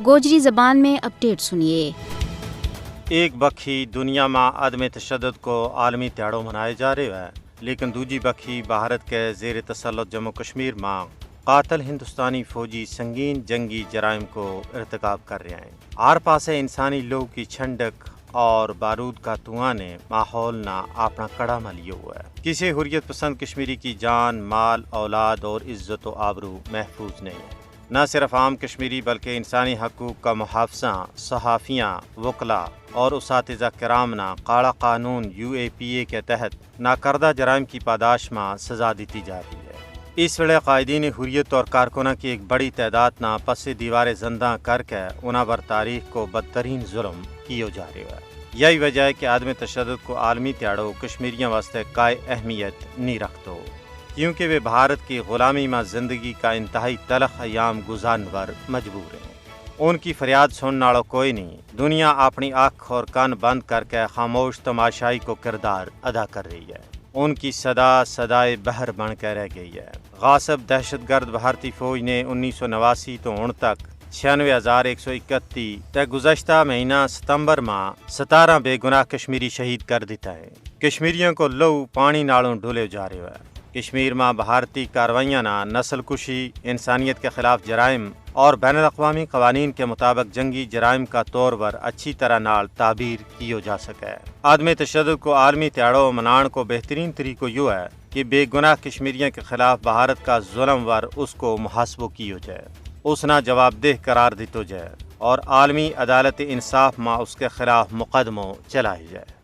گوجری زبان میں اپڈیٹ سنیے۔ ایک بکھی دنیا میں عدم تشدد کو عالمی تہاڑو منائے جا رہے ہے، لیکن دوجی بکھی بھارت کے زیر تسلط جموں کشمیر میں قاتل ہندوستانی فوجی سنگین جنگی جرائم کو ارتکاب کر رہے ہیں۔ ہر پاسے انسانی لوگ کی چھنڈک اور بارود کا دھواں نے ماحول نہ اپنا کڑا میں لیے ہوا ہے۔ کسی حریت پسند کشمیری کی جان، مال، اولاد اور عزت و آبرو محفوظ نہیں ہے۔ نہ صرف عام کشمیری بلکہ انسانی حقوق کا محافظہ، صحافیاں، وکلاء اور اساتذہ کرام نے کالا قانون UAPA کے تحت ناکردہ جرائم کی پاداش میں سزا دیتی جا رہی ہے۔ اس ویلے قائدین حریت اور کارکنوں کی ایک بڑی تعداد نہ پس دیوار زندہ کر کے انہاں بر تاریخ کو بدترین ظلم کیو جا رہا ہے۔ یہی وجہ ہے کہ عدم تشدد کو عالمی تہاڑو کشمیریوں واسطے قائع اہمیت نہیں رکھتو، کیونکہ وہ بھارت کی غلامی میں زندگی کا انتہائی تلخ ایام گزارنے پر مجبور ہیں۔ ان کی فریاد سننے والا کوئی نہیں۔ دنیا اپنی آنکھ اور کان بند کر کے خاموش تماشائی کو کردار ادا کر رہی ہے۔ ان کی صدا صدائے بحر بن کے رہ گئی ہے۔ غاصب دہشت گرد بھارتی فوج نے 1989 تو ہن تک 96,131 تے گزشتہ مہینہ ستمبر میں 17 بے گناہ کشمیری شہید کر دیتا ہے۔ کشمیریوں کو لو پانی نالوں ڈھولے جا رہے ہے۔ کشمیر میں بھارتی کاروائیاں نہ نسل کشی، انسانیت کے خلاف جرائم اور بین الاقوامی قوانین کے مطابق جنگی جرائم کا طور پر اچھی طرح نال تعبیر کیو جا سکے۔ عدم تشدد کو عالمی تہاڑو منان کو بہترین طریقہ یہ ہے کہ بے گناہ کشمیریوں کے خلاف بھارت کا ظلم ور اس کو محاسبہ کیو جائے، اس نہ جواب دہ قرار دیتو جائے اور عالمی عدالت انصاف میں اس کے خلاف مقدمہ چلائے جائے۔